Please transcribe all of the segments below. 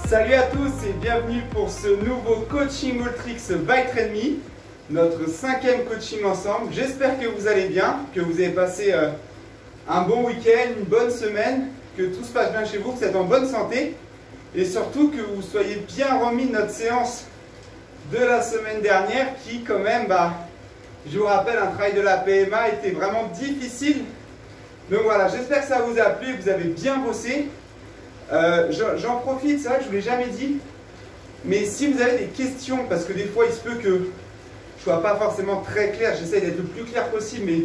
Salut à tous et bienvenue pour ce nouveau coaching Alltricks by Trainme, notre 5e coaching ensemble. J'espère que vous allez bien, que vous avez passé un bon week-end, une bonne semaine, que tout se passe bien chez vous, que vous êtes en bonne santé et surtout que vous soyez bien remis de notre séance de la semaine dernière qui quand même, je vous rappelle, un travail de la PMA était vraiment difficile. Donc voilà, j'espère que ça vous a plu, que vous avez bien bossé. J'en profite, c'est vrai que je ne vous l'ai jamais dit, mais si vous avez des questions, parce que des fois il se peut que je ne sois pas forcément très clair, j'essaie d'être le plus clair possible, mais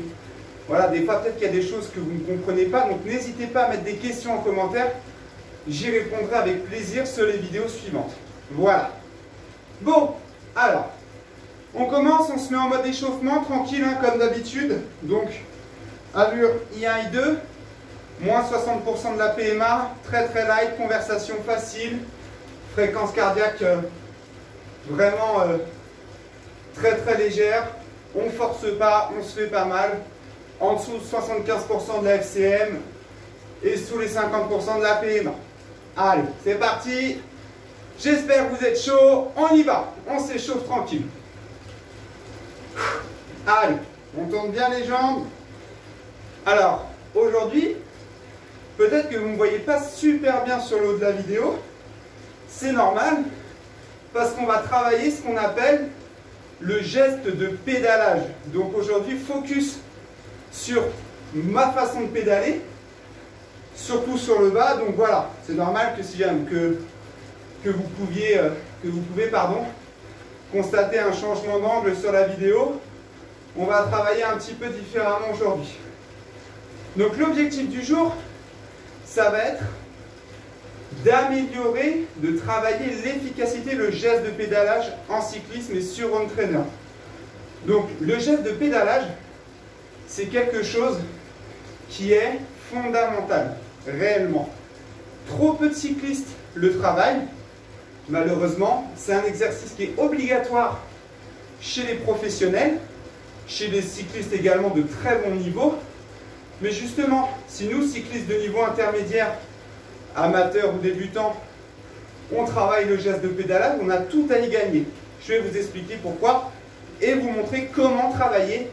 voilà, des fois peut-être qu'il y a des choses que vous ne comprenez pas, donc n'hésitez pas à mettre des questions en commentaire, j'y répondrai avec plaisir sur les vidéos suivantes. Voilà. Bon, alors, on commence, on se met en mode échauffement, tranquille, hein, comme d'habitude, donc allure I1, I2, moins 60% de la PMA, très très light, conversation facile, fréquence cardiaque vraiment très très légère, on ne force pas, on se fait pas mal, en dessous de 75% de la FCM et sous les 50% de la PMA. Allez, c'est parti, j'espère que vous êtes chaud, on y va, on s'échauffe tranquille. Allez, on tourne bien les jambes. Alors, aujourd'hui, peut-être que vous ne me voyez pas super bien sur le haut de la vidéo, c'est normal, parce qu'on va travailler ce qu'on appelle le geste de pédalage. Donc aujourd'hui, focus sur ma façon de pédaler, surtout sur le bas. Donc voilà, c'est normal que si jamais que vous pouvez constater un changement d'angle sur la vidéo. On va travailler un petit peu différemment aujourd'hui. Donc l'objectif du jour, ça va être d'améliorer, de travailler l'efficacité, le geste de pédalage en cyclisme et sur home trainer. Donc le geste de pédalage, c'est quelque chose qui est fondamental, réellement. Trop peu de cyclistes le travaillent, malheureusement. C'est un exercice qui est obligatoire chez les professionnels, chez les cyclistes également de très bon niveau. Mais justement, si nous, cyclistes de niveau intermédiaire, amateurs ou débutants, on travaille le geste de pédalage, on a tout à y gagner. Je vais vous expliquer pourquoi et vous montrer comment travailler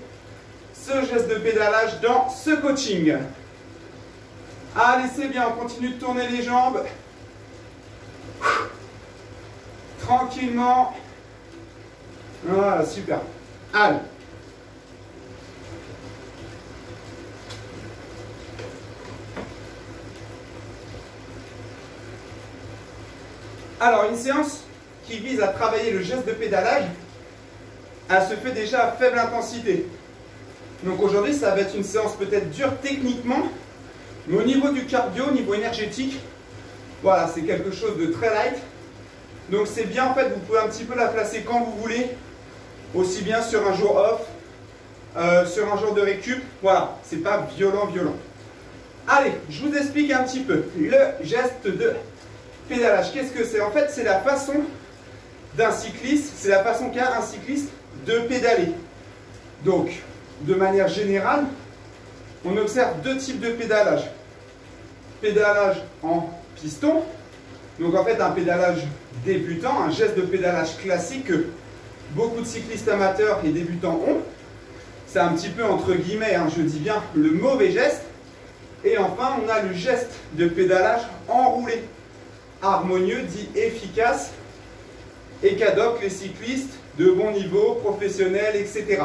ce geste de pédalage dans ce coaching. Allez, c'est bien, on continue de tourner les jambes. Tranquillement. Voilà, super. Allez. Alors, une séance qui vise à travailler le geste de pédalage, elle se fait déjà à faible intensité. Donc aujourd'hui, ça va être une séance peut-être dure techniquement, mais au niveau du cardio, au niveau énergétique, voilà, c'est quelque chose de très light. Donc c'est bien, en fait, vous pouvez un petit peu la placer quand vous voulez, aussi bien sur un jour off, sur un jour de récup. Voilà, c'est pas violent. Allez, je vous explique un petit peu le geste de pédalage. Qu'est-ce que c'est? En fait, c'est la façon d'un cycliste, c'est la façon qu'a un cycliste de pédaler. Donc, de manière générale, on observe deux types de pédalage. Pédalage en piston, donc en fait un pédalage débutant, un geste de pédalage classique que beaucoup de cyclistes amateurs et débutants ont. C'est un petit peu entre guillemets, je dis bien, le mauvais geste. Et enfin, on a le geste de pédalage enroulé, harmonieux, dit efficace, et qu'adoptent les cyclistes de bon niveau, professionnels, etc.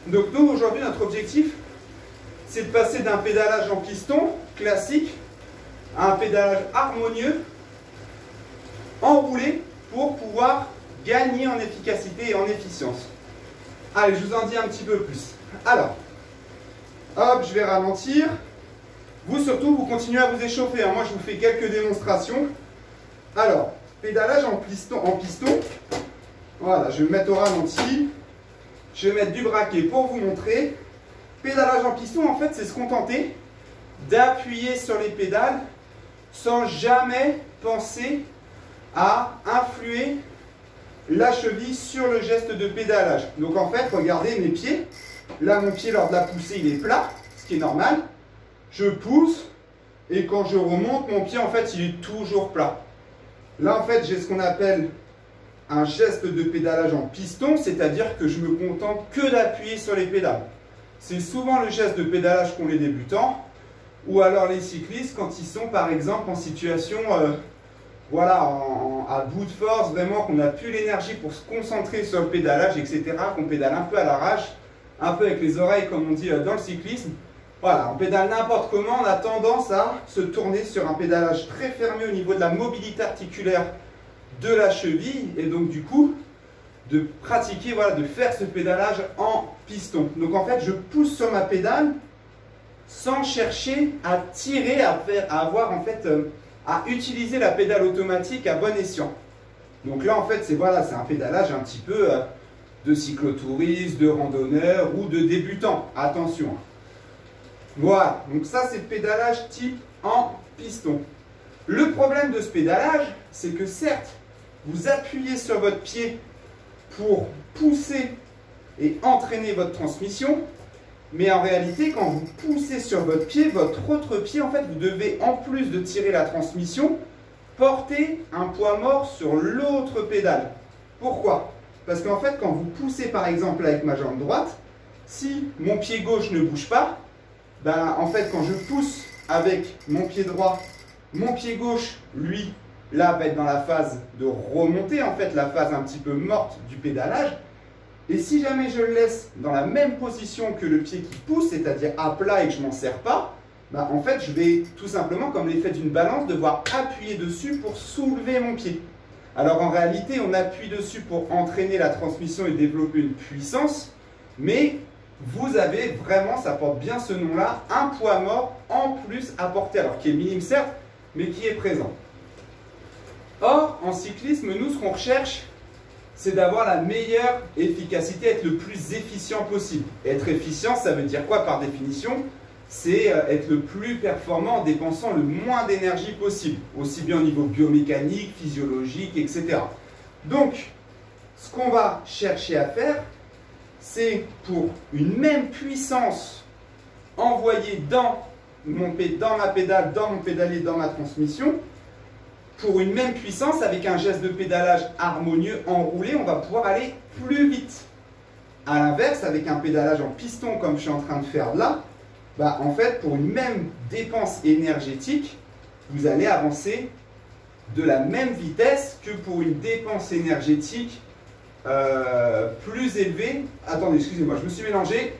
Donc nous, aujourd'hui, notre objectif, c'est de passer d'un pédalage en piston classique à un pédalage harmonieux, enroulé, pour pouvoir gagner en efficacité et en efficience. Allez, je vous en dis un petit peu plus. Alors, hop, je vais ralentir. Vous surtout, vous continuez à vous échauffer. Moi, je vous fais quelques démonstrations. Alors, pédalage en piston. Voilà, je vais me mettre au ralenti. Je vais mettre du braquet pour vous montrer. Pédalage en piston, en fait, c'est se contenter d'appuyer sur les pédales sans jamais penser à influer la cheville sur le geste de pédalage. Donc, en fait, regardez mes pieds. Là, mon pied, lors de la poussée, il est plat, ce qui est normal. Je pousse et quand je remonte, mon pied, en fait, il est toujours plat. Là, en fait, j'ai ce qu'on appelle un geste de pédalage en piston, c'est-à-dire que je me contente que d'appuyer sur les pédales. C'est souvent le geste de pédalage qu'ont les débutants, ou alors les cyclistes quand ils sont par exemple en situation voilà, à bout de force, vraiment qu'on n'a plus l'énergie pour se concentrer sur le pédalage, etc., qu'on pédale un peu à l'arrache, un peu avec les oreilles comme on dit dans le cyclisme. Voilà, on pédale n'importe comment, on a tendance à se tourner sur un pédalage très fermé au niveau de la mobilité articulaire de la cheville, et donc du coup, de pratiquer, voilà, de faire ce pédalage en piston. Donc en fait, je pousse sur ma pédale sans chercher à tirer, à avoir en fait, à utiliser la pédale automatique à bon escient. Donc là, en fait, c'est voilà, c'est un pédalage un petit peu de cyclotouriste, de randonneur ou de débutant. Attention. Voilà, donc ça, c'est le pédalage type en piston. Le problème de ce pédalage, c'est que certes, vous appuyez sur votre pied pour pousser et entraîner votre transmission, mais en réalité, quand vous poussez sur votre pied, votre autre pied, en fait, vous devez, en plus de tirer la transmission, porter un poids mort sur l'autre pédale. Pourquoi? Parce qu'en fait, quand vous poussez, par exemple, avec ma jambe droite, si mon pied gauche ne bouge pas, ben, en fait, quand je pousse avec mon pied droit, mon pied gauche, lui, là, va être dans la phase de remontée, en fait, la phase un petit peu morte du pédalage. Et si jamais je le laisse dans la même position que le pied qui pousse, c'est-à-dire à plat et que je ne m'en sers pas, ben, en fait, je vais tout simplement, comme l'effet d'une balance, devoir appuyer dessus pour soulever mon pied. Alors en réalité, on appuie dessus pour entraîner la transmission et développer une puissance, mais vous avez vraiment, ça porte bien ce nom-là, un poids mort en plus à porter, alors qui est minime certes, mais qui est présent. Or, en cyclisme, nous, ce qu'on recherche, c'est d'avoir la meilleure efficacité, être le plus efficient possible. Et être efficient, ça veut dire quoi par définition? C'est être le plus performant en dépensant le moins d'énergie possible, aussi bien au niveau biomécanique, physiologique, etc. Donc, ce qu'on va chercher à faire, c'est pour une même puissance envoyée dans ma pédale, dans mon pédalier, dans ma transmission, pour une même puissance, avec un geste de pédalage harmonieux enroulé, on va pouvoir aller plus vite. A l'inverse, avec un pédalage en piston, comme je suis en train de faire là, bah, en fait, pour une même dépense énergétique, vous allez avancer de la même vitesse que pour une dépense énergétique plus élevée. Attendez, excusez-moi, je me suis mélangé.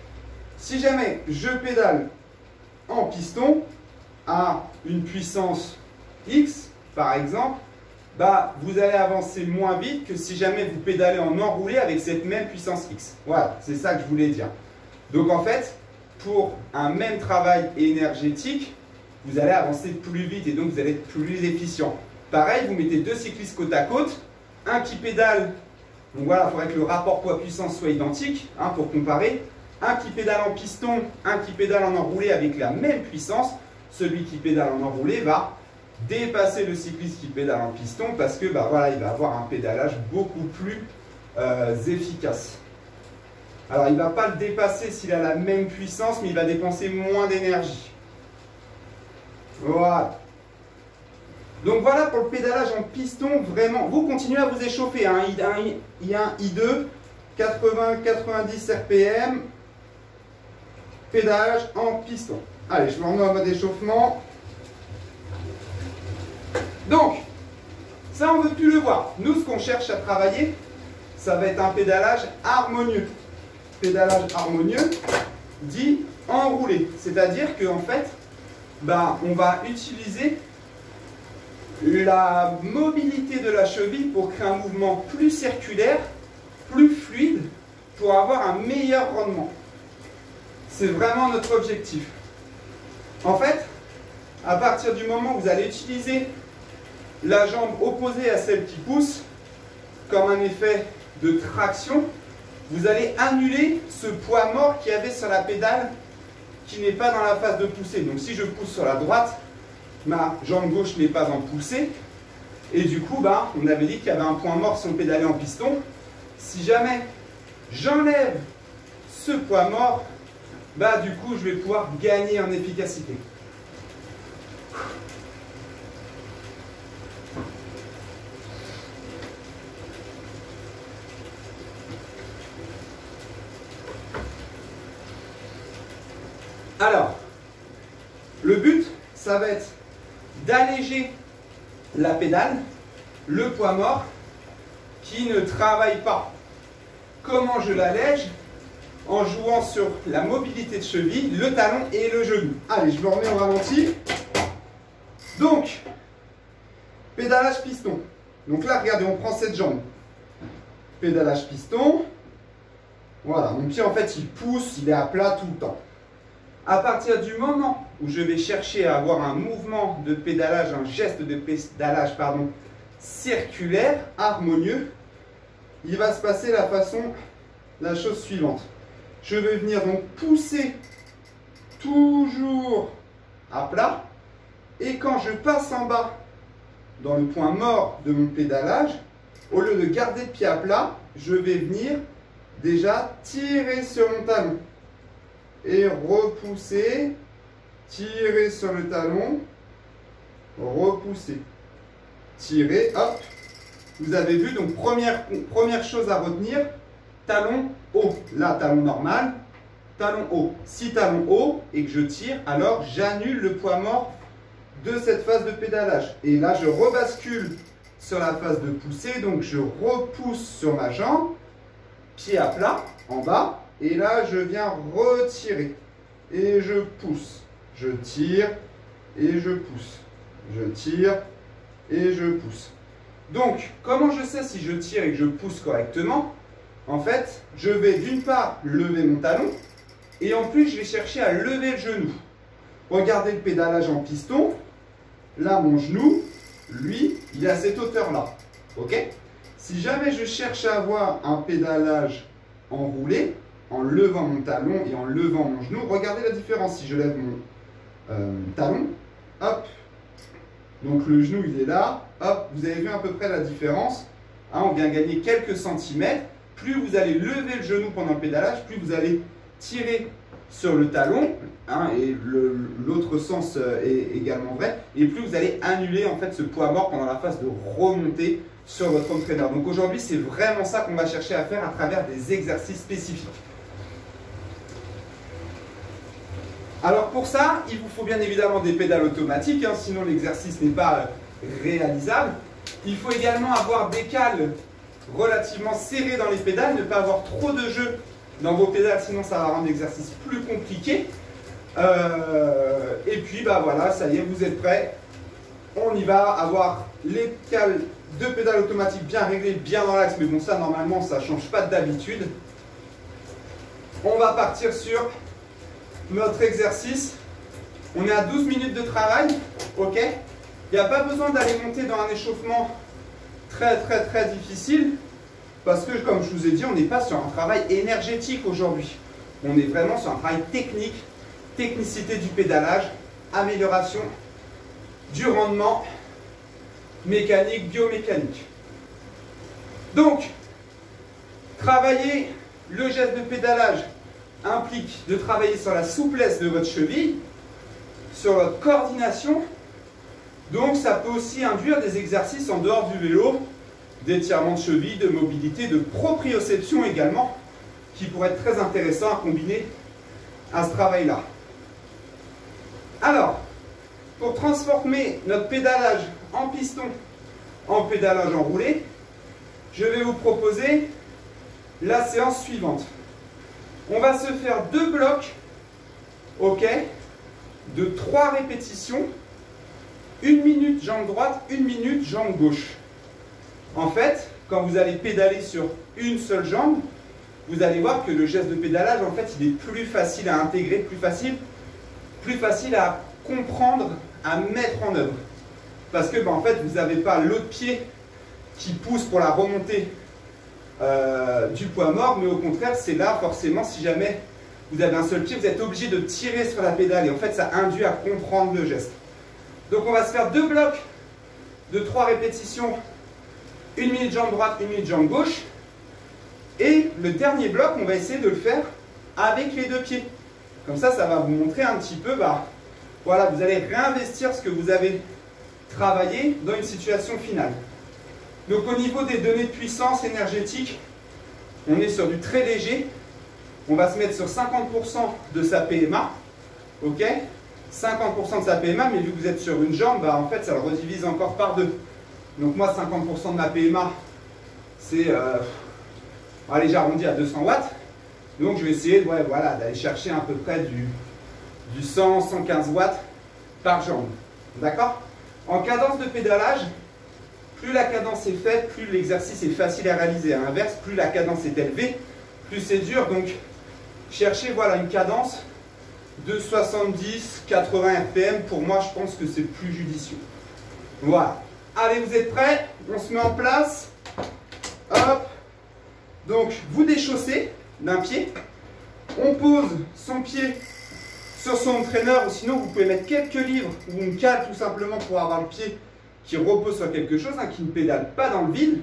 Si jamais je pédale en piston à une puissance X, par exemple, bah, vous allez avancer moins vite que si jamais vous pédalez en enroulé avec cette même puissance X. Voilà, c'est ça que je voulais dire. Donc en fait, pour un même travail énergétique, vous allez avancer plus vite et donc vous allez être plus efficient. Pareil, vous mettez deux cyclistes côte à côte, un qui pédale, donc voilà, il faudrait que le rapport poids-puissance soit identique hein, pour comparer. Un qui pédale en piston, un qui pédale en enroulé avec la même puissance. Celui qui pédale en enroulé va dépasser le cycliste qui pédale en piston parce que bah, voilà, il va avoir un pédalage beaucoup plus efficace. Alors, il ne va pas le dépasser s'il a la même puissance, mais il va dépenser moins d'énergie. Voilà. Donc voilà pour le pédalage en piston, vraiment. Vous continuez à vous échauffer. Hein. Il y a un I2, 80-90 RPM, pédalage en piston. Allez, je me remets en mode échauffement. Donc, ça on ne veut plus le voir. Nous, ce qu'on cherche à travailler, ça va être un pédalage harmonieux. Pédalage harmonieux dit enroulé. C'est-à-dire qu'en fait, bah, on va utiliser la mobilité de la cheville pour créer un mouvement plus circulaire, plus fluide, pour avoir un meilleur rendement. C'est vraiment notre objectif. En fait, à partir du moment où vous allez utiliser la jambe opposée à celle qui pousse, comme un effet de traction, vous allez annuler ce poids mort qu'il y avait sur la pédale qui n'est pas dans la phase de poussée. Donc si je pousse sur la droite, ma jambe gauche n'est pas en poussée. Et du coup, bah, on avait dit qu'il y avait un point mort si on pédalait en piston. Si jamais j'enlève ce poids mort, bah, du coup, je vais pouvoir gagner en efficacité. Alors, le but, ça va être d'alléger la pédale, le poids mort, qui ne travaille pas. Comment je l'allège? En jouant sur la mobilité de cheville, le talon et le genou. Allez, je me remets au ralenti. Donc, pédalage piston. Donc là, regardez, on prend cette jambe. Pédalage piston. Voilà, mon pied, en fait, il pousse, il est à plat tout le temps. À partir du moment où je vais chercher à avoir un mouvement de pédalage, un geste de pédalage, pardon, circulaire, harmonieux, il va se passer la chose suivante. Je vais venir donc pousser toujours à plat. Et quand je passe en bas, dans le point mort de mon pédalage, au lieu de garder le pied à plat, je vais venir déjà tirer sur mon talon. Et repousser, tirer sur le talon, repousser, tirer, hop. Vous avez vu, donc première chose à retenir, talon haut. Là, talon normal, talon haut. Si talon haut et que je tire, alors j'annule le poids mort de cette phase de pédalage. Et là, je rebascule sur la phase de poussée, donc je repousse sur ma jambe, pied à plat, en bas, et là, je viens retirer. Et je pousse, je tire, et je pousse. Je tire, et je pousse. Donc, comment je sais si je tire et que je pousse correctement? En fait, je vais d'une part lever mon talon et en plus, je vais chercher à lever le genou. Regardez le pédalage en piston. Là, mon genou, lui, il est à cette hauteur-là. Ok? Si jamais je cherche à avoir un pédalage enroulé, en levant mon talon et en levant mon genou, regardez la différence. Si je lève mon talon, hop, donc le genou, il est là. Hop, vous avez vu à peu près la différence. Hein, on vient gagner quelques centimètres. Plus vous allez lever le genou pendant le pédalage, plus vous allez tirer sur le talon. Hein, et l'autre sens est également vrai. Et plus vous allez annuler en fait ce poids mort pendant la phase de remontée sur votre home trainer. Donc aujourd'hui, c'est vraiment ça qu'on va chercher à faire à travers des exercices spécifiques. Alors pour ça, il vous faut bien évidemment des pédales automatiques, hein, sinon l'exercice n'est pas réalisable. Il faut également avoir des cales relativement serrées dans les pédales, ne pas avoir trop de jeu dans vos pédales, sinon ça va rendre l'exercice plus compliqué. Et puis bah voilà, ça y est, vous êtes prêts. On y va, avoir les cales de pédales automatiques bien réglées, bien dans l'axe, mais bon ça normalement ça ne change pas d'habitude. On va partir sur notre exercice. On est à 12 minutes de travail, ok? Il n'y a pas besoin d'aller monter dans un échauffement très difficile parce que, comme je vous ai dit, on n'est pas sur un travail énergétique aujourd'hui. On est vraiment sur un travail technique, technicité du pédalage, amélioration du rendement mécanique, biomécanique. Donc, travailler le geste de pédalage implique de travailler sur la souplesse de votre cheville, sur votre coordination. Donc ça peut aussi induire des exercices en dehors du vélo, d'étirement de cheville, de mobilité, de proprioception également, qui pourraient être très intéressants à combiner à ce travail-là. Alors, pour transformer notre pédalage en piston en pédalage enroulé, je vais vous proposer la séance suivante. On va se faire 2 blocs, ok, de 3 répétitions, 1 minute jambe droite, 1 minute jambe gauche. En fait, quand vous allez pédaler sur une seule jambe, vous allez voir que le geste de pédalage, en fait, il est plus facile à intégrer, plus facile à comprendre, à mettre en œuvre. Parce que, en fait, vous n'avez pas l'autre pied qui pousse pour la remontée du poids mort, mais au contraire, c'est là, forcément, si jamais vous avez un seul pied, vous êtes obligé de tirer sur la pédale et en fait, ça induit à comprendre le geste. Donc, on va se faire 2 blocs de 3 répétitions, 1 minute jambe droite, 1 minute jambe gauche. Et le dernier bloc, on va essayer de le faire avec les 2 pieds. Comme ça, ça va vous montrer un petit peu, voilà, vous allez réinvestir ce que vous avez travaillé dans une situation finale. Donc au niveau des données de puissance énergétique, on est sur du très léger. On va se mettre sur 50% de sa PMA. ok, 50% de sa PMA, mais vu que vous êtes sur une jambe, bah, en fait, ça le redivise encore par deux. Donc moi, 50% de ma PMA, c'est, allez, j'arrondis à 200 watts. Donc je vais essayer ouais, voilà, d'aller chercher à peu près du 100-115 watts par jambe. D'accord? En cadence de pédalage, plus la cadence est faible, plus l'exercice est facile à réaliser. À l'inverse, plus la cadence est élevée, plus c'est dur. Donc cherchez voilà, une cadence de 70-80 RPM. Pour moi, je pense que c'est plus judicieux. Voilà. Allez, vous êtes prêts? On se met en place. Hop. Donc, vous déchaussez d'un pied. On pose son pied sur son entraîneur, ou sinon vous pouvez mettre quelques livres ou une cale tout simplement pour avoir le pied qui repose sur quelque chose, hein, qui ne pédale pas dans le vide.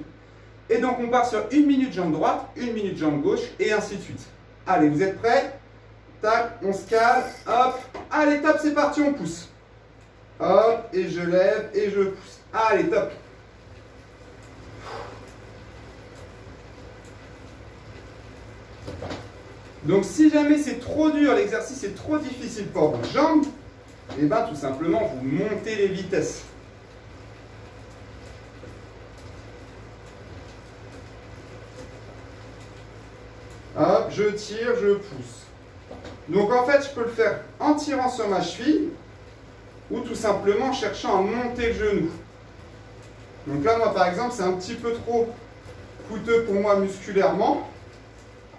Et donc on part sur 1 minute jambe droite, 1 minute jambe gauche et ainsi de suite. Allez, vous êtes prêts? Tac, on se cale, hop. Allez, top, c'est parti, on pousse. Hop, et je lève et je pousse. Allez, top. Donc si jamais c'est trop dur, l'exercice est trop difficile pour vos jambes, et bien tout simplement vous montez les vitesses. Hop, je tire, je pousse. Donc en fait, je peux le faire en tirant sur ma cheville ou tout simplement en cherchant à monter le genou. Donc là, moi par exemple, c'est un petit peu trop coûteux pour moi musculairement.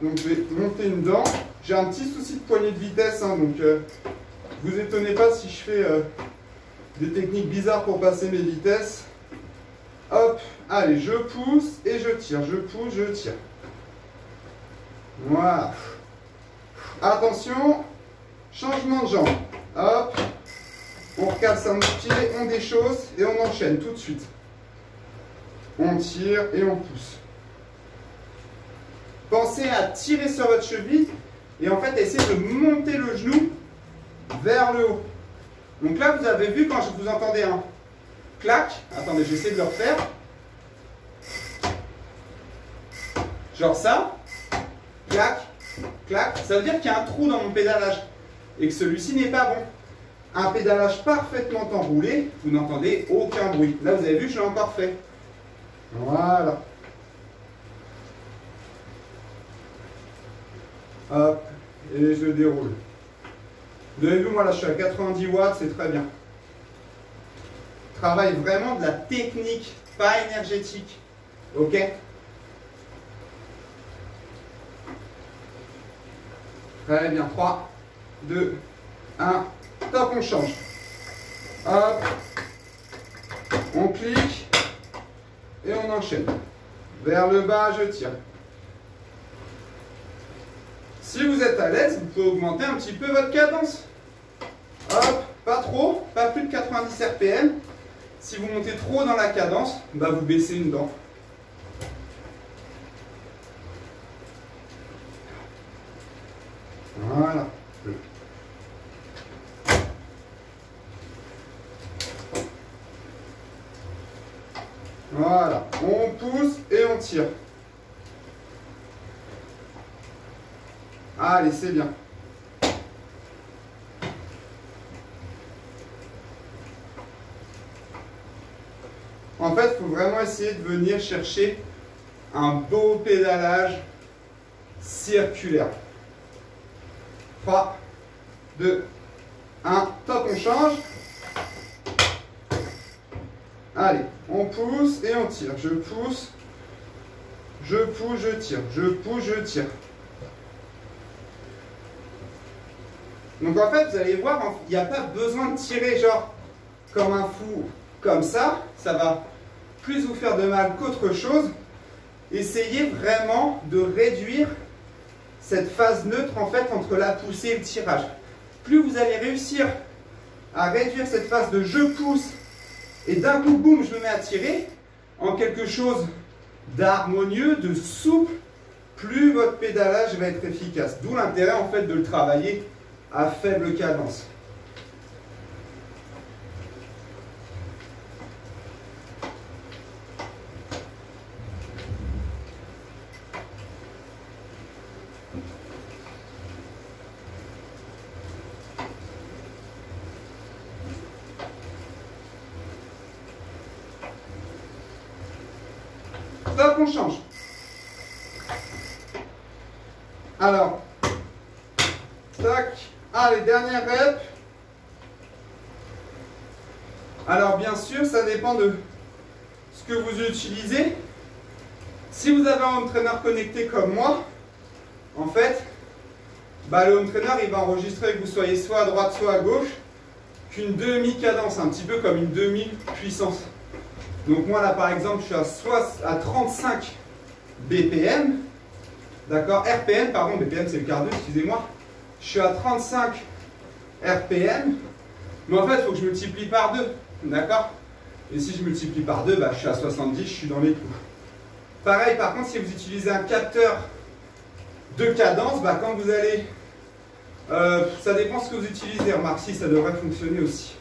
Donc je vais monter une dent. J'ai un petit souci de poignée de vitesse, hein, donc vous étonnez pas si je fais des techniques bizarres pour passer mes vitesses. Hop, allez, je pousse et je tire, je pousse, je tire. Voilà. Attention, changement de jambe. Hop, on recale sa pied, on déchausse et on enchaîne tout de suite. On tire et on pousse. Pensez à tirer sur votre cheville et en fait essayez de monter le genou vers le haut. Donc là vous avez vu quand vous entendez un clac, attendez j'essaie de le refaire. Genre ça, clac, clac, ça veut dire qu'il y a un trou dans mon pédalage et que celui-ci n'est pas bon. Un pédalage parfaitement enroulé, vous n'entendez aucun bruit. Là vous avez vu, je l'ai encore fait. Voilà. Hop, et je déroule. Vous avez vu, moi là je suis à 90 watts, c'est très bien. Travaille vraiment de la technique, pas énergétique. Ok? Très bien, 3, 2, 1, top, on change. Hop, on clique et on enchaîne. Vers le bas, je tire. Si vous êtes à l'aise, vous pouvez augmenter un petit peu votre cadence. Hop, pas trop, pas plus de 90 RPM. Si vous montez trop dans la cadence, bah vous baissez une dent. Voilà. Voilà, on pousse et on tire. Allez, c'est bien. En fait, il faut vraiment essayer de venir chercher un beau pédalage circulaire. 3, 2, 1, top, on change. Allez, on pousse et on tire. Je pousse, je tire. Je pousse, je tire. Donc en fait, vous allez voir, il n'y a pas besoin de tirer genre comme un fou, comme ça. Ça va plus vous faire de mal qu'autre chose. Essayez vraiment de réduire cette phase neutre en fait entre la poussée et le tirage. Plus vous allez réussir à réduire cette phase de je pousse et d'un coup, boum, je me mets à tirer en quelque chose d'harmonieux, de souple, plus votre pédalage va être efficace. D'où l'intérêt en fait de le travailler à faible cadence. Top, on change. Alors, tac. Allez, dernière rep. Alors, bien sûr, ça dépend de ce que vous utilisez. Si vous avez un home trainer connecté comme moi, en fait, le home trainer, il va enregistrer que vous soyez soit à droite, soit à gauche, qu'une demi-cadence, un petit peu comme une demi-puissance. Donc moi, là, par exemple, je suis à 35 BPM. D'accord, RPM, pardon, BPM c'est le quart d'heure, excusez-moi. Je suis à 35 RPM, mais en fait, il faut que je multiplie par 2, d'accord? Et si je multiplie par 2, je suis à 70, je suis dans les clous. Pareil, par contre, si vous utilisez un capteur de cadence, quand vous allez... ça dépend ce que vous utilisez, remarque, si ça devrait fonctionner aussi.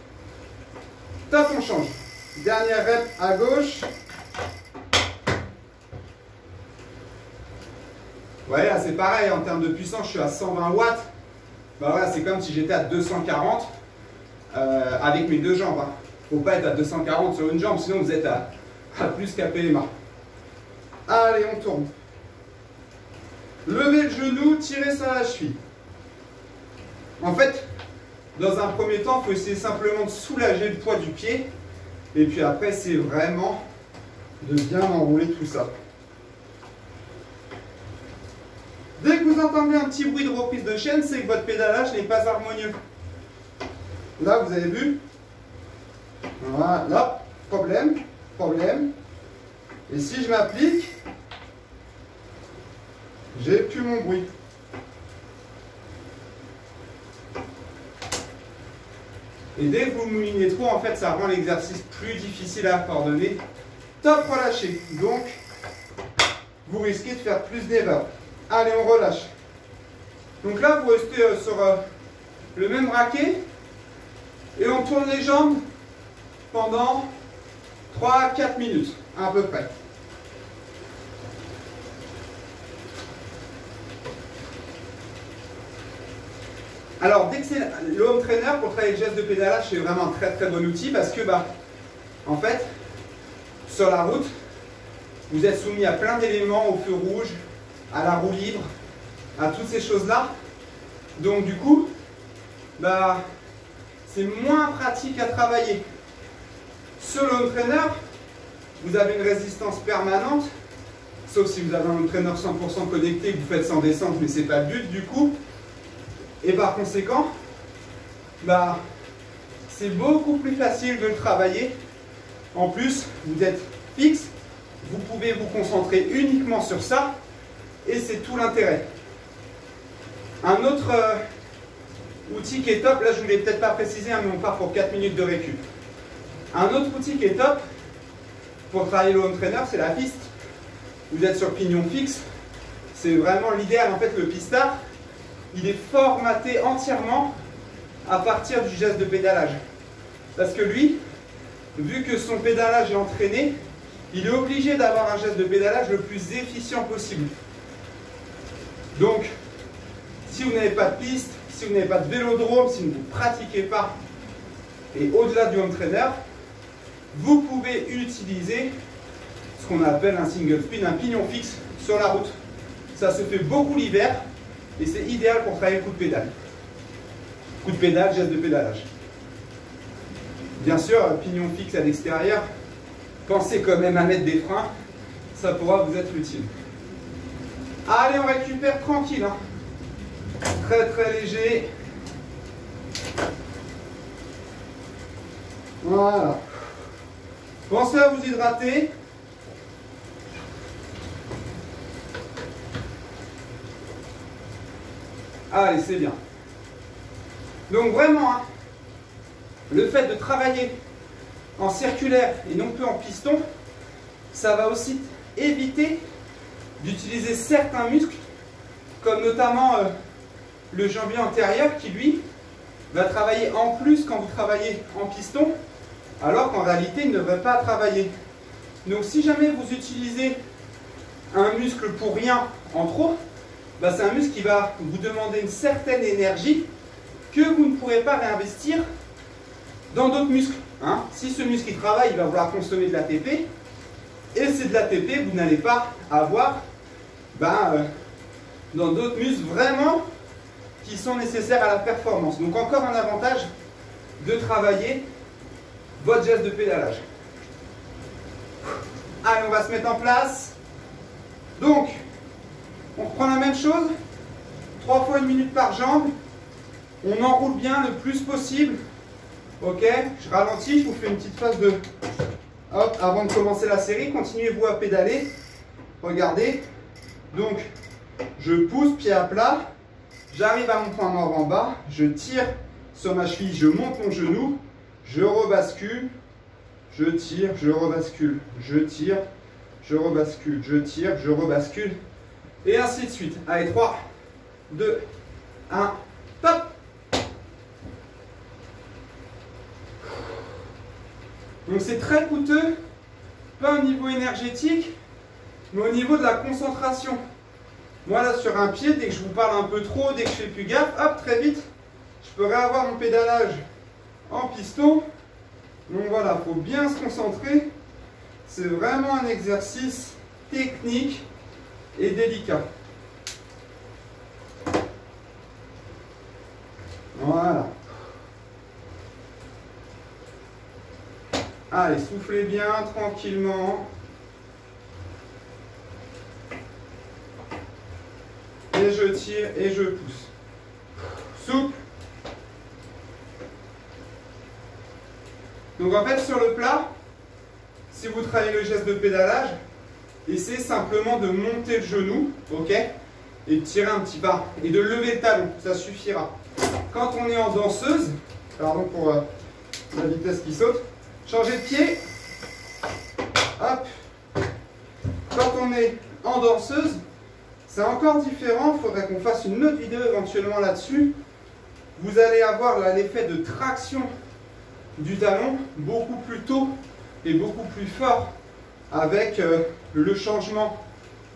Top, on change. Dernière rep à gauche. Ouais, là c'est pareil, en termes de puissance, je suis à 120 watts. Voilà, c'est comme si j'étais à 240 avec mes deux jambes. Faut pas être à 240 sur une jambe, sinon vous êtes à plus qu'à PMA. Allez, on tourne. Levez le genou, tirez sur la cheville. En fait, dans un premier temps, il faut essayer simplement de soulager le poids du pied. Et puis après, c'est vraiment de bien enrouler tout ça. Dès que vous entendez un petit bruit de reprise de chaîne, c'est que votre pédalage n'est pas harmonieux. Là, vous avez vu? Voilà, problème, problème. Et si je m'applique, j'ai plus mon bruit. Et dès que vous moulinez trop, en fait, ça rend l'exercice plus difficile à coordonner. Top, relâchez. Donc, vous risquez de faire plus d'erreurs. Allez, on relâche. Donc là, vous restez sur le même raquet. Et on tourne les jambes pendant 3-4 minutes, à peu près. Alors, dès que c'est le home trainer, pour travailler le geste de pédalage, c'est vraiment un très très bon outil parce que, en fait, sur la route, vous êtes soumis à plein d'éléments, au feu rouge, à la roue libre, à toutes ces choses-là. Donc, du coup, c'est moins pratique à travailler. Sur le home trainer, vous avez une résistance permanente, sauf si vous avez un home trainer 100% connecté que vous faites sans descente, mais ce n'est pas le but du coup. Et par conséquent, c'est beaucoup plus facile de le travailler. En plus, vous êtes fixe, vous pouvez vous concentrer uniquement sur ça, et c'est tout l'intérêt. Un autre outil qui est top, là je ne vous l'ai peut-être pas précisé, mais on part pour 4 minutes de récup. Un autre outil qui est top pour travailler le home trainer, c'est la piste. Vous êtes sur pignon fixe, c'est vraiment l'idéal. En fait, le pistard, il est formaté entièrement à partir du geste de pédalage. Parce que lui, vu que son pédalage est entraîné, il est obligé d'avoir un geste de pédalage le plus efficient possible. Donc, si vous n'avez pas de piste, si vous n'avez pas de vélodrome, si vous ne pratiquez pas, et au-delà du home trainer, vous pouvez utiliser ce qu'on appelle un single spin, un pignon fixe sur la route. Ça se fait beaucoup l'hiver et c'est idéal pour travailler le coup de pédale. Coup de pédale, geste de pédalage. Bien sûr, pignon fixe à l'extérieur, pensez quand même à mettre des freins, ça pourra vous être utile. Allez, on récupère tranquille, hein. Très très léger. Voilà. Pensez à vous hydrater. Allez, c'est bien. Donc vraiment, hein, le fait de travailler en circulaire et non plus en piston, ça va aussi éviter d'utiliser certains muscles, comme notamment le jambier antérieur qui, lui, va travailler en plus quand vous travaillez en piston, alors qu'en réalité, il ne devrait pas travailler. Donc si jamais vous utilisez un muscle pour rien en trop, c'est un muscle qui va vous demander une certaine énergie que vous ne pourrez pas réinvestir dans d'autres muscles. Hein. Si ce muscle il travaille, il va vouloir consommer de l'ATP. Et c'est de l'ATP que vous n'allez pas avoir dans d'autres muscles vraiment qui sont nécessaires à la performance. Donc encore un avantage de travailler votre geste de pédalage. Allez, on va se mettre en place. Donc, on reprend la même chose. 3 fois 1 minute par jambe. On enroule bien le plus possible. Ok, je ralentis, je vous fais une petite phase de... Hop, avant de commencer la série, continuez-vous à pédaler. Regardez. Donc, je pousse pied à plat. J'arrive à mon point mort en bas. Je tire sur ma cheville, je monte mon genou. Je rebascule. Je tire, je rebascule. Je tire, je rebascule. Je tire, je rebascule. Et ainsi de suite. Allez, 3, 2, 1, top! Donc c'est très coûteux, pas au niveau énergétique, mais au niveau de la concentration. Moi là sur un pied, dès que je vous parle un peu trop, dès que je fais plus gaffe, hop, très vite, je peux réavoir mon pédalage en piston. Donc voilà, il faut bien se concentrer. C'est vraiment un exercice technique et délicat. Voilà. Allez, soufflez bien, tranquillement. Et je tire et je pousse. Souple. Donc en fait, sur le plat, si vous travaillez le geste de pédalage, essayez simplement de monter le genou, ok, et de tirer un petit pas, et de lever le talon, ça suffira. Quand on est en danseuse, pardon pour la vitesse qui saute, changez de pied, hop. Quand on est en danseuse, c'est encore différent, il faudrait qu'on fasse une autre vidéo éventuellement là-dessus. Vous allez avoir l'effet de traction du talon beaucoup plus tôt et beaucoup plus fort avec le changement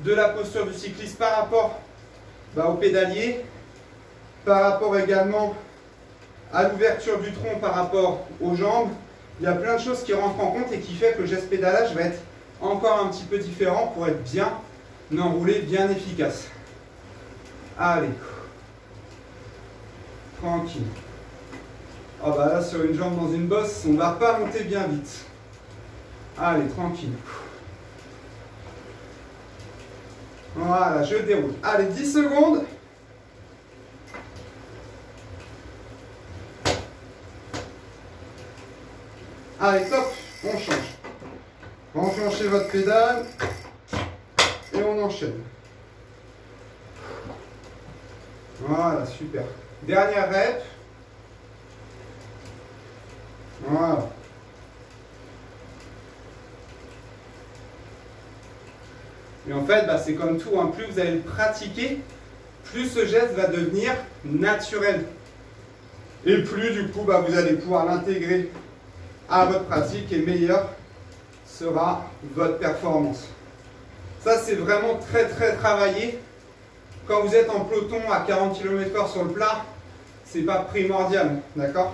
de la posture du cycliste par rapport au pédalier, par rapport également à l'ouverture du tronc par rapport aux jambes. Il y a plein de choses qui rentrent en compte et qui fait que le geste pédalage va être encore un petit peu différent pour être bien enroulé, bien efficace. Allez, tranquille. Oh bah là sur une jambe dans une bosse, on ne va pas monter bien vite. Allez, tranquille. Voilà, je déroule. Allez, 10 secondes. Allez, top, on change. Enclenchez votre pédale et on enchaîne. Voilà, super. Dernière rep. Voilà. Et en fait, c'est comme tout, hein, plus vous allez le pratiquer, plus ce geste va devenir naturel. Et plus du coup, vous allez pouvoir l'intégrer à votre pratique et meilleure sera votre performance. Ça, c'est vraiment très très travaillé. Quand vous êtes en peloton à 40 km/h sur le plat, c'est pas primordial, d'accord?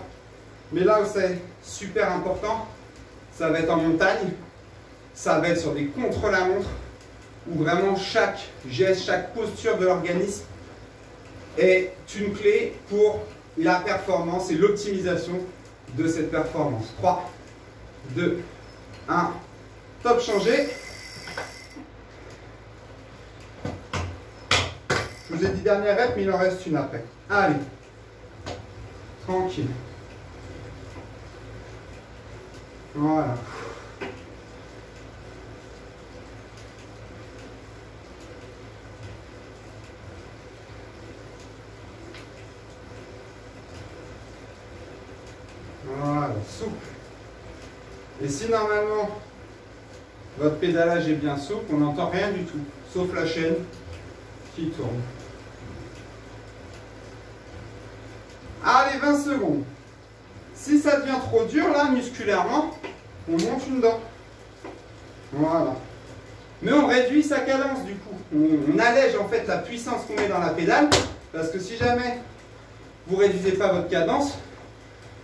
Mais là où c'est super important, ça va être en montagne, ça va être sur des contre-la-montre, où vraiment chaque geste, chaque posture de l'organisme est une clé pour la performance et l'optimisation de cette performance. 3, 2, 1, top, changé. Je vous ai dit dernière rep, mais il en reste une après. Allez, tranquille. Voilà. Voilà, souple. Et si normalement votre pédalage est bien souple, on n'entend rien du tout, sauf la chaîne qui tourne. Allez, 20 secondes. Si ça devient trop dur, là, musculairement, on monte une dent. Voilà. Mais on réduit sa cadence, du coup. On allège, en fait, la puissance qu'on met dans la pédale, parce que si jamais vous ne réduisez pas votre cadence,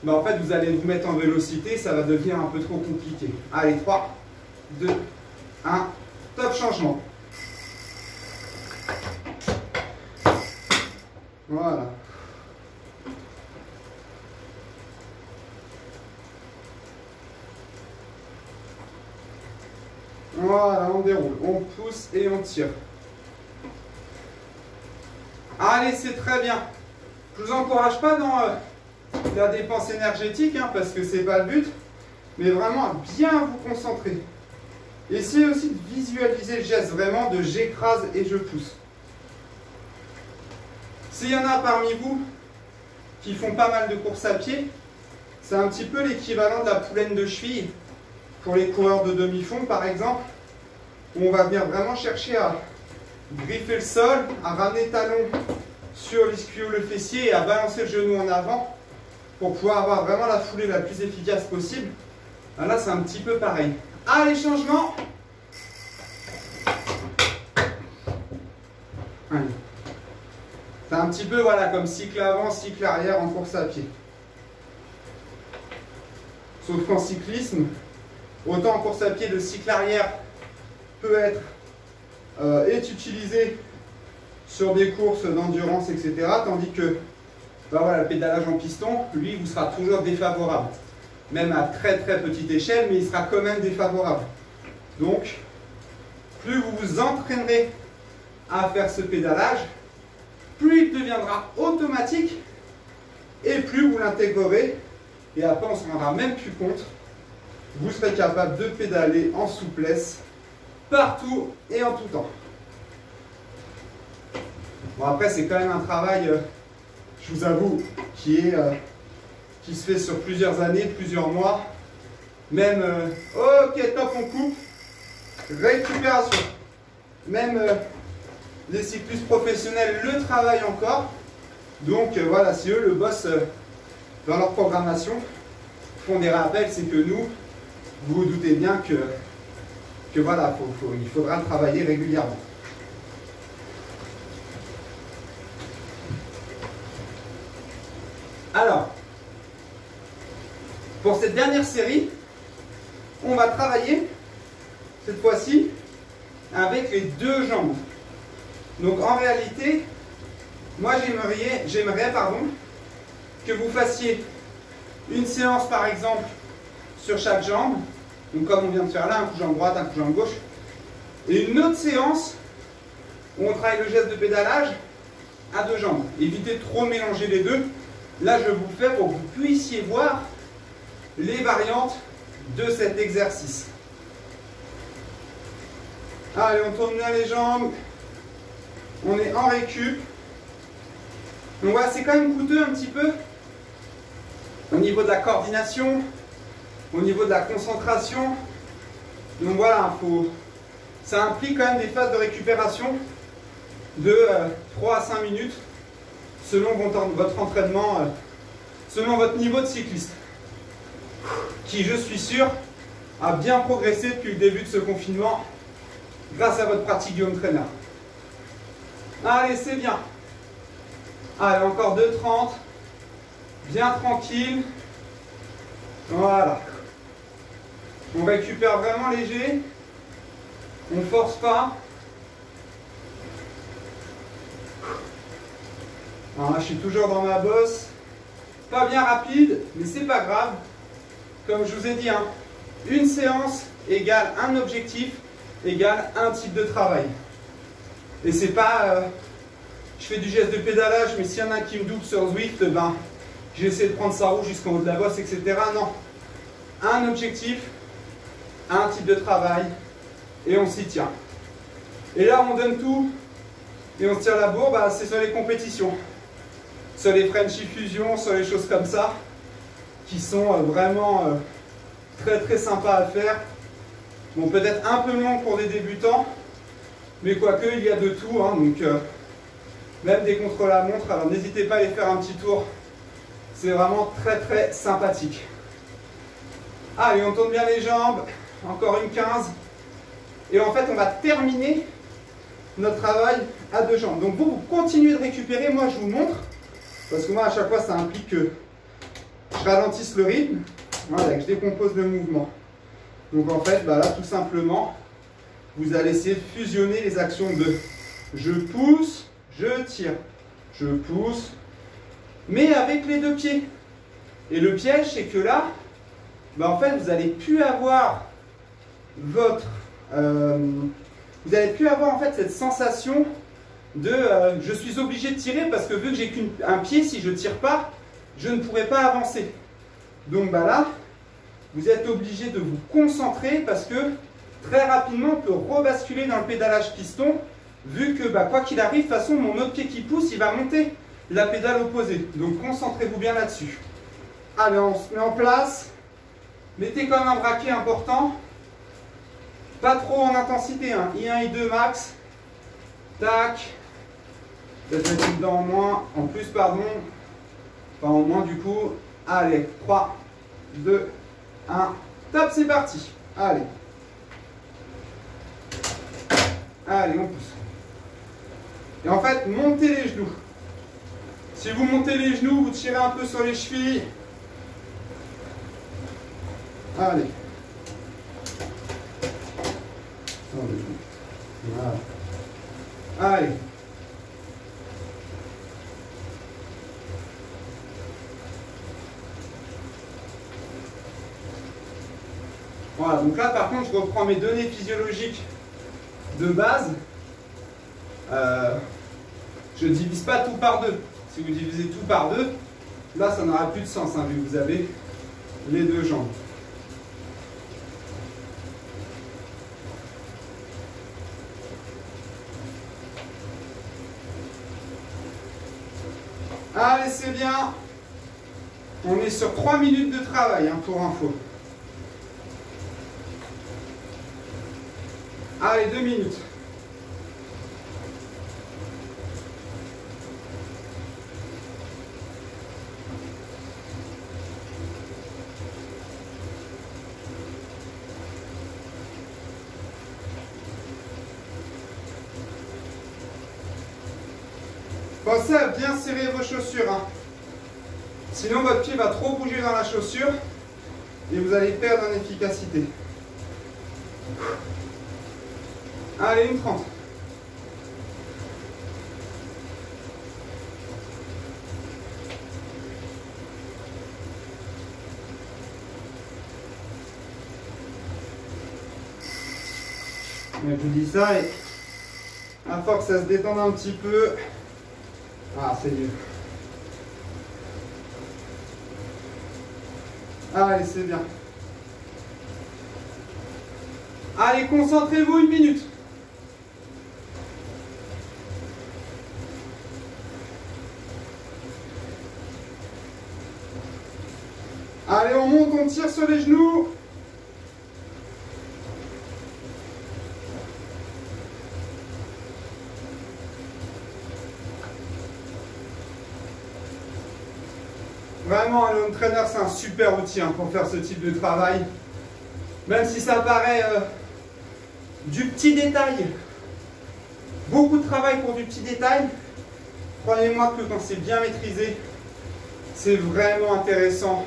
en fait, vous allez vous mettre en vélocité, ça va devenir un peu trop compliqué. Allez, 3, 2, un top changement. Voilà. Voilà, on déroule, on pousse et on tire. Allez, c'est très bien. Je ne vous encourage pas dans la dépense énergétique, hein, parce que c'est pas le but, mais vraiment à bien vous concentrer. Essayez aussi de visualiser le geste, vraiment de j'écrase et je pousse. S'il y en a parmi vous qui font pas mal de courses à pied, c'est un petit peu l'équivalent de la poulaine de cheville pour les coureurs de demi-fond par exemple, où on va venir vraiment chercher à griffer le sol, à ramener le talon sur l'ischio, le fessier et à balancer le genou en avant pour pouvoir avoir vraiment la foulée la plus efficace possible. Là, c'est un petit peu pareil. Allez, changement. Allez. C'est un petit peu voilà, comme cycle avant, cycle arrière en course à pied. Sauf qu'en cyclisme, autant en course à pied, le cycle arrière peut être est utilisé sur des courses d'endurance, etc. Tandis que bah voilà, le pédalage en piston, lui, vous sera toujours défavorable. Même à très très petite échelle, mais il sera quand même défavorable. Donc, plus vous vous entraînerez à faire ce pédalage, plus il deviendra automatique et plus vous l'intégrerez. Et après, on ne se rendra même plus compte. Vous serez capable de pédaler en souplesse partout et en tout temps. Bon, après, c'est quand même un travail, je vous avoue, qui se fait sur plusieurs années, plusieurs mois. Même, ok, top, on coupe. Récupération. Même les cyclistes professionnels le travaillent encore. Donc, voilà, si eux le bossent dans leur programmation, font des rappels, c'est que nous, vous vous doutez bien que voilà, il faudra le travailler régulièrement. Alors, pour cette dernière série, on va travailler, cette fois-ci, avec les deux jambes. Donc en réalité, moi j'aimerais que vous fassiez une séance par exemple sur chaque jambe, donc comme on vient de faire là, un coup jambe droite, un coup jambe gauche, et une autre séance où on travaille le geste de pédalage à deux jambes. Évitez de trop mélanger les deux. Là, je vous fais pour que vous puissiez voir les variantes de cet exercice. Allez, on tourne bien les jambes. On est en récup. Donc voilà, c'est quand même coûteux un petit peu au niveau de la coordination, au niveau de la concentration. Donc voilà, ça implique quand même des phases de récupération de 3 à 5 minutes selon votre entraînement, selon votre niveau de cycliste, qui, je suis sûr, a bien progressé depuis le début de ce confinement grâce à votre pratique du home trainer. Allez, c'est bien. Allez, encore 2,30. Bien tranquille. Voilà. On récupère vraiment léger. On ne force pas. Alors là, je suis toujours dans ma bosse. Pas bien rapide, mais c'est pas grave. Comme je vous ai dit, hein, une séance égale un objectif, égale un type de travail. Et c'est pas... je fais du geste de pédalage, mais s'il y en a un qui me double sur Zwift, ben, j'essaie de prendre sa roue jusqu'en haut de la bosse, etc. Non. Un objectif, un type de travail, et on s'y tient. Et là, on donne tout, et on se tire la bourre, bah, c'est sur les compétitions. Sur les Frenchy Fusion, sur les choses comme ça, qui sont vraiment très très sympas à faire. Bon, peut-être un peu long pour des débutants, mais quoique, il y a de tout, hein, donc même des contre-la-montre, alors n'hésitez pas à aller faire un petit tour. C'est vraiment très très sympathique. Allez, on tourne bien les jambes, encore une 15. Et en fait, on va terminer notre travail à deux jambes. Donc vous continuez de récupérer, moi je vous montre. Parce que moi, à chaque fois, ça implique que je ralentisse le rythme, voilà, que je décompose le mouvement. Donc en fait, bah là, tout simplement, vous allez essayer de fusionner les actions de je pousse, je tire, je pousse, mais avec les deux pieds. Et le piège, c'est que là, en fait, vous n'allez plus avoir votre... vous n'allez plus avoir en fait cette sensation de je suis obligé de tirer parce que vu que j'ai qu'un pied, si je ne tire pas, je ne pourrai pas avancer. Donc là, vous êtes obligé de vous concentrer parce que très rapidement, on peut rebasculer dans le pédalage piston vu que quoi qu'il arrive, de toute façon, mon autre pied qui pousse, il va monter la pédale opposée. Donc concentrez-vous bien là-dessus. Allez, on se met en place. Mettez comme un braquet important. Pas trop en intensité, hein. I1, I2 max. Tac. Peut-être mettre une dent en moins. En plus, pardon. Enfin, en moins du coup. Allez, 3, 2, 1. Top, c'est parti. Allez. Allez, on pousse. Et en fait, montez les genoux. Si vous montez les genoux, vous tirez un peu sur les chevilles. Allez. Voilà. Allez. Voilà, donc là par contre je reprends mes données physiologiques de base. Je ne divise pas tout par deux. Si vous divisez tout par deux, là ça n'aura plus de sens, hein, vu que vous avez les deux jambes. Allez, c'est bien. On est sur 3 minutes de travail, hein, pour info. Allez, 2 minutes. Pensez à bien serrer vos chaussures, hein. Sinon votre pied va trop bouger dans la chaussure et vous allez perdre en efficacité. Allez, une 30. Je vous dis ça et à force que ça se détende un petit peu. Ah, c'est mieux. Allez, c'est bien. Allez, concentrez-vous 1 minute. Allez, on monte, on tire sur les genoux. Vraiment, un home trainer, c'est un super outil, hein, pour faire ce type de travail. Même si ça paraît du petit détail. Beaucoup de travail pour du petit détail. Croyez-moi que quand c'est bien maîtrisé, c'est vraiment intéressant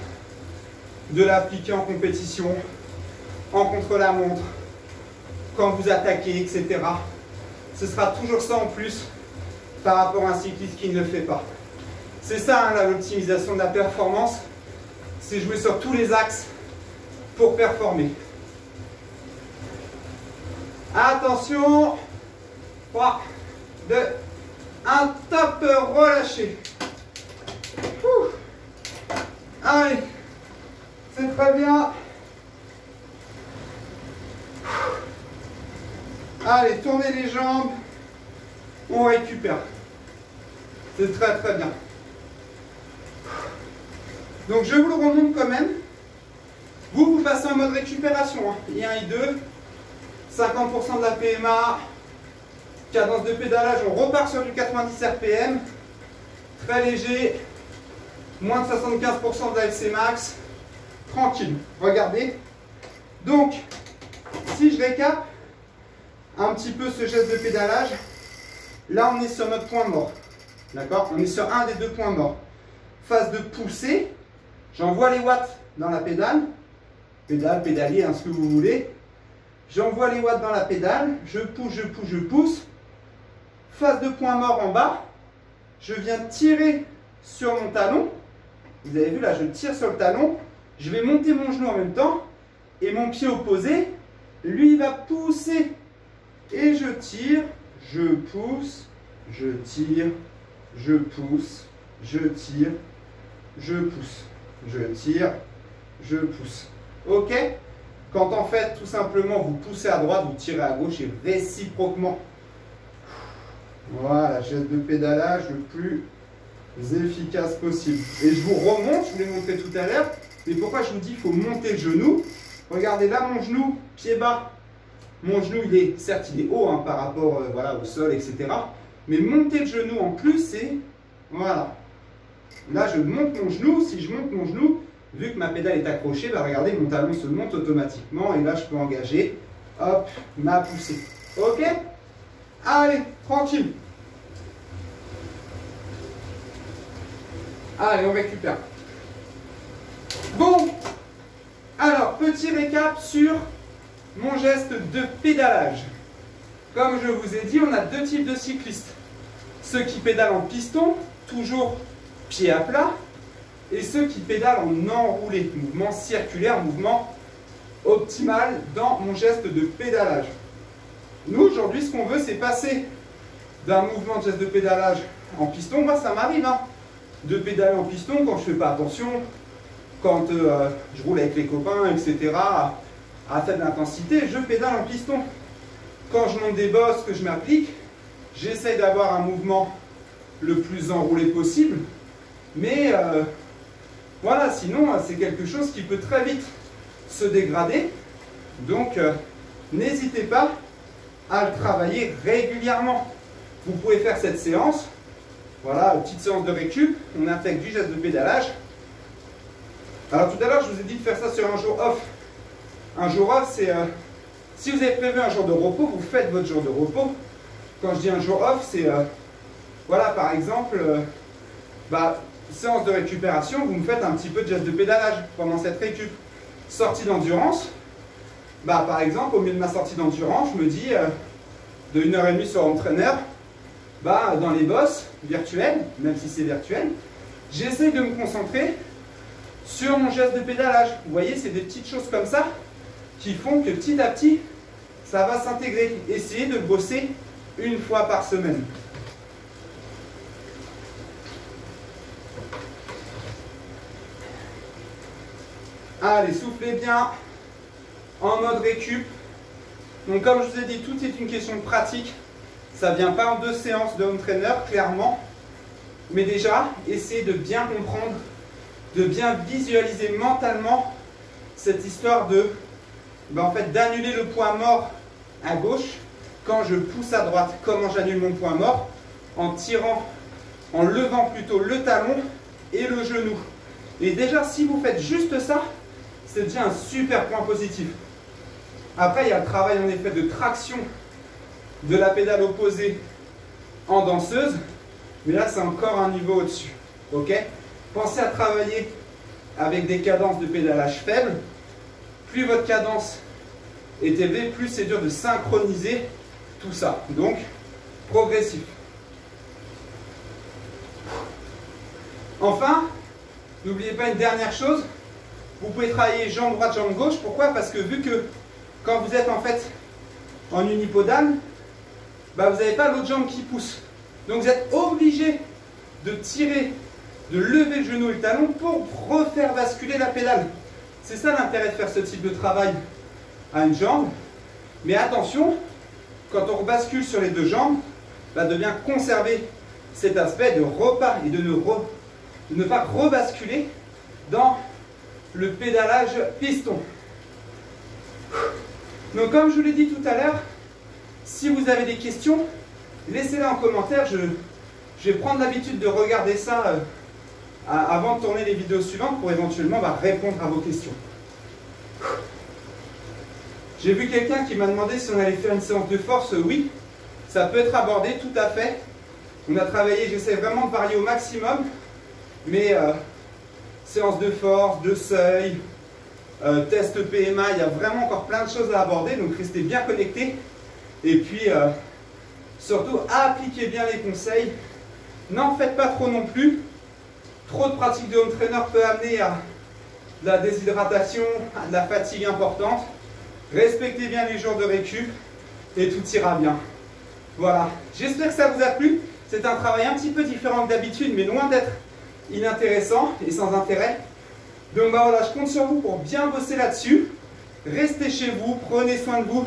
de l'appliquer en compétition, en contre-la-montre, quand vous attaquez, etc. Ce sera toujours ça en plus par rapport à un cycliste qui ne le fait pas. C'est ça, hein, l'optimisation de la performance, c'est jouer sur tous les axes pour performer. Attention, 3, 2, 1, top, relâchez. Allez, c'est très bien. Allez, tournez les jambes, on récupère. C'est très très bien. Donc je vous le remonte quand même. Vous passez en mode récupération, hein. I1, I2, 50% de la PMA, cadence de pédalage, on repart sur du 90 RPM, très léger, moins de 75% de la FC max, tranquille, regardez. Donc, si je récap un petit peu ce geste de pédalage, là on est sur notre point mort, d'accord? On est sur un des deux points morts. Phase de poussée, j'envoie les watts dans la pédale, pédalier, hein, ce que vous voulez. J'envoie les watts dans la pédale, je pousse, je pousse, je pousse. Phase de point mort en bas. Je viens tirer sur mon talon. Vous avez vu là, je tire sur le talon. Je vais monter mon genou en même temps. Et mon pied opposé, lui, il va pousser. Et je tire, je pousse, je tire, je pousse, je tire, je pousse, je tire, je pousse. Ok? Quand en fait, tout simplement, vous poussez à droite, vous tirez à gauche et réciproquement. Voilà, geste de pédalage le plus efficace possible. Et je vous remonte, je vous l'ai montré tout à l'heure. Mais pourquoi je vous dis qu'il faut monter le genou? Regardez là, mon genou, pied bas. Mon genou, il est, certes, il est haut hein, par rapport voilà, au sol, etc. Mais monter le genou en plus, c'est... Voilà. Là, je monte mon genou. Si je monte mon genou, vu que ma pédale est accrochée, bah, regardez, mon talon se monte automatiquement. Et là, je peux engager, hop, ma poussée. Ok? Allez, tranquille. Allez, on récupère. Bon. Alors, petit récap sur mon geste de pédalage. Comme je vous ai dit, on a deux types de cyclistes. Ceux qui pédalent en piston, toujours pied à plat, et ceux qui pédalent en enroulé, mouvement circulaire, mouvement optimal dans mon geste de pédalage. Nous, aujourd'hui, ce qu'on veut, c'est passer d'un mouvement de geste de pédalage en piston. Moi, ça m'arrive hein, de pédaler en piston quand je ne fais pas attention, quand je roule avec les copains, etc., à faible intensité, je pédale en piston. Quand je monte des bosses, que je m'applique, j'essaie d'avoir un mouvement le plus enroulé possible. Mais voilà, sinon, c'est quelque chose qui peut très vite se dégrader. Donc, n'hésitez pas à le travailler régulièrement. Vous pouvez faire cette séance. Voilà, une petite séance de récup. On intègre du geste de pédalage. Alors tout à l'heure, je vous ai dit de faire ça sur un jour off. Un jour off, c'est... si vous avez prévu un jour de repos, vous faites votre jour de repos. Quand je dis un jour off, c'est... voilà, par exemple, séance de récupération, vous me faites un petit peu de geste de pédalage pendant cette récup. Sortie d'endurance, par exemple, au milieu de ma sortie d'endurance, je me dis de 1h30 sur Home Trainer, dans les bosses virtuelles, même si c'est virtuel, j'essaie de me concentrer sur mon geste de pédalage. Vous voyez, c'est des petites choses comme ça qui font que petit à petit, ça va s'intégrer. Essayez de bosser une fois par semaine. Allez, soufflez bien en mode récup. Donc comme je vous ai dit, tout est une question de pratique. Ça ne vient pas en 2 séances de Home Trainer, clairement. Mais déjà, essayez de bien comprendre, de bien visualiser mentalement cette histoire de, en fait, d'annuler le point mort à gauche quand je pousse à droite. Comment j'annule mon point mort? En tirant, en levant plutôt le talon et le genou. Et déjà, si vous faites juste ça, c'est déjà un super point positif. Après, il y a le travail en effet de traction de la pédale opposée en danseuse. Mais là, c'est encore un niveau au-dessus. Ok? Pensez à travailler avec des cadences de pédalage faibles. Plus votre cadence est élevée, plus c'est dur de synchroniser tout ça. Donc, progressif. Enfin, n'oubliez pas une dernière chose. Vous pouvez travailler jambe droite, jambe gauche. Pourquoi? Parce que vu que quand vous êtes en fait en unipodal, vous n'avez pas l'autre jambe qui pousse. Donc vous êtes obligé de tirer, de lever le genou et le talon pour refaire basculer la pédale. C'est ça l'intérêt de faire ce type de travail à une jambe. Mais attention, quand on rebascule sur les 2 jambes, de bien conserver cet aspect de repas et de ne pas rebasculer dans le pédalage piston. Donc comme je vous l'ai dit tout à l'heure, si vous avez des questions, laissez-les en commentaire. Je vais prendre l'habitude de regarder ça avant de tourner les vidéos suivantes pour éventuellement répondre à vos questions. J'ai vu quelqu'un qui m'a demandé si on allait faire une séance de force. Oui, ça peut être abordé tout à fait. On a travaillé, j'essaie vraiment de varier au maximum, mais séance de force, de seuil, test PMA, il y a vraiment encore plein de choses à aborder, donc restez bien connectés. Et puis, surtout, appliquez bien les conseils. N'en faites pas trop non plus. Trop de pratique de home trainer peut amener à de la déshydratation, à de la fatigue importante. Respectez bien les jours de récup et tout ira bien. Voilà, j'espère que ça vous a plu. C'est un travail un petit peu différent que d'habitude, mais loin d'être inintéressant et sans intérêt. Donc bah voilà, je compte sur vous pour bien bosser là-dessus. Restez chez vous, prenez soin de vous.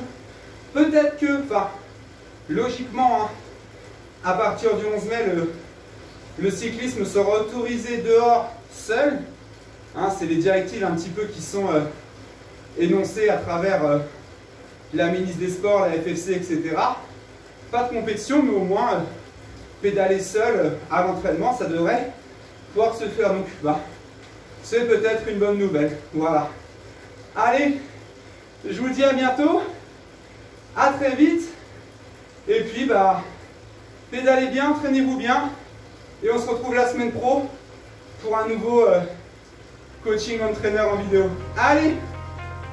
Peut-être que, enfin, logiquement, hein, à partir du 11 mai, le cyclisme sera autorisé dehors seul. Hein, c'est les directives un petit peu qui sont énoncées à travers la ministre des Sports, la FFC, etc. Pas de compétition, mais au moins pédaler seul à l'entraînement, ça devrait pouvoir se faire. Donc, bah, c'est peut-être une bonne nouvelle. Voilà. Allez, je vous dis à bientôt. À très vite. Et puis, bah, pédalez bien, entraînez-vous bien. Et on se retrouve la semaine pro pour un nouveau coaching entraîneur en vidéo. Allez,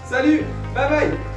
salut, bye bye.